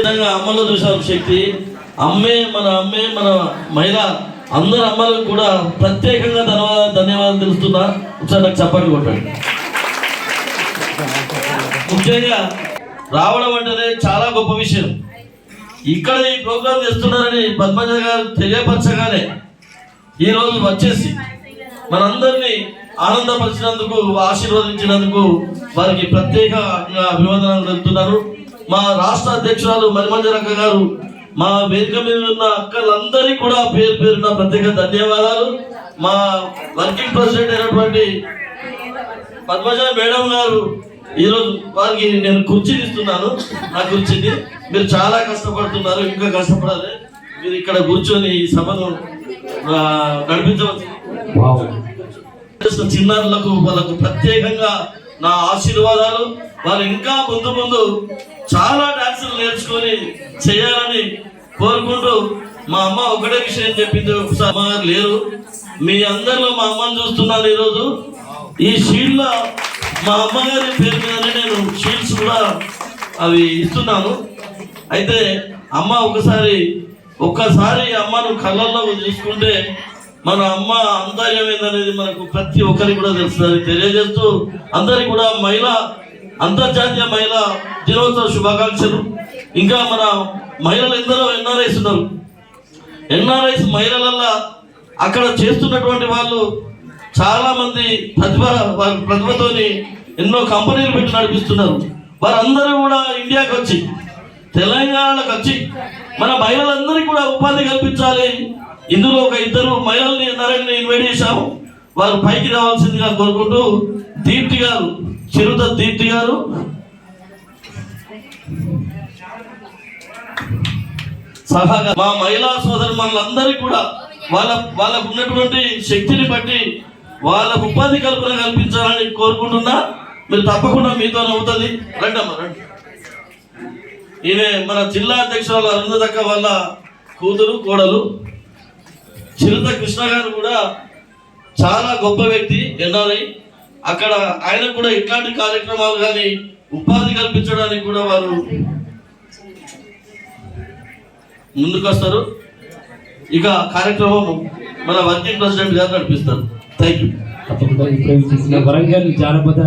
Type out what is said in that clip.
అమ్మలో చూసాం శక్తి. అమ్మే మన మహిళ అందరు అమ్మలకు కూడా ప్రత్యేకంగా ధన్యవాదాలు తెలుస్తున్నా. ఒకసారి నాకు చప్పట్లు కొట్టండి. ముఖ్యంగా రావడం అంటేనే చాలా గొప్ప విషయం. ఇక్కడ ఈ ప్రోగ్రాం చేస్తున్నారని పద్మజ గారు తెలియపరచగానే ఈరోజు వచ్చేసి మనందరినీ ఆనందపరిచినందుకు, ఆశీర్వదించినందుకు వారికి ప్రత్యేకంగా అభివందనాలు తెలుపుతున్నారు. మా రాష్ట్ర అధ్యక్షురాలు మరిమంజరక్క గారు, మా వేదిక మీద ఉన్న అక్కలందరికీ కూడా పేరు పేరున ప్రత్యేక ధన్యవాదాలు. మా వర్కింగ్ ప్రెసిడెంట్ అయినటువంటి పద్మజ మేడం గారు, ఈరోజు వారికి నేను కుర్చీని ఇస్తున్నాను. నా కుర్చీని మీరు చాలా కష్టపడుతున్నారు, ఇంకా కష్టపడాలి. మీరు ఇక్కడ కూర్చొని ఈ సభను నడిపించవచ్చు. చిన్నారులకు వాళ్ళకు ప్రత్యేకంగా నా ఆశీర్వాదాలు. వాళ్ళు ఇంకా ముందు చాలా డాన్సులు నేర్చుకొని చేయాలని కోరుకుంటూ, మా అమ్మ ఒకటే విషయం చెప్పింది. ఒకసారి అమ్మగారు లేరు, మీ అందరిలో మా అమ్మని చూస్తున్నాను. ఈరోజు ఈ షీల్డ్ లో మా అమ్మగారి పేరు మీదనే నేను షీల్డ్స్ కూడా అవి ఇస్తున్నాను. అయితే అమ్మ ఒక్కసారి అమ్మను కళ్ళల్లో చూసుకుంటే మన అమ్మ అంతర్యం ఏందనేది మనకు ప్రతి ఒక్కరికి కూడా తెలుస్తుంది. తెలియజేస్తూ అందరికి కూడా అంతర్జాతీయ మహిళా దినోత్సవ శుభాకాంక్షలు. ఇంకా మన మహిళలు ఎందరో ఎన్ఆర్ఐస్ ఉన్నారు. ఎన్ఆర్ఐస్ మహిళలల్లో అక్కడ చేస్తున్నటువంటి వాళ్ళు చాలా మంది ప్రతిభతోని ఎన్నో కంపెనీలు పెట్టి నడిపిస్తున్నారు. వారందరూ కూడా ఇండియాకి వచ్చి, తెలంగాణలోకి వచ్చి మన మహిళలందరికీ కూడా ఉపాధి కల్పించాలి. ఇందులో ఒక 2 మహిళల్ని ఎన్ఆర్ఐని ఇన్వైట్ చేశాము. వారు పైకి రావాల్సిందిగా కోరుకుంటూ, దీప్తి గారు, చిరుత దీప్తి గారు, సహాగా మా మహిళా సోదరు మనందరికీ కూడా వాళ్ళకు ఉన్నటువంటి శక్తిని బట్టి వాళ్ళకు ఉపాధి కల్పన కల్పించాలని కోరుకుంటున్నా. మీరు తప్పకుండా మీతో అవుతుంది. రండమ్మా రండి. ఈయన మన జిల్లా అధ్యక్షురాలు అరుంధతక్క వాళ్ళ కూతురు, కోడలు చిరుత కృష్ణ గారు కూడా చాలా గొప్ప వ్యక్తి, ఎన్ఆర్ఐ. అక్కడ ఆయన కూడా ఇట్లాంటి కార్యక్రమాలు కానీ ఉపాధి కల్పించడానికి కూడా వారు ముందుకు వస్తారు. ఇక కార్యక్రమం మన వర్కింగ్ ప్రెసిడెంట్ గారు నడిపిస్తారు. Thank you. వరంగల్ జానపద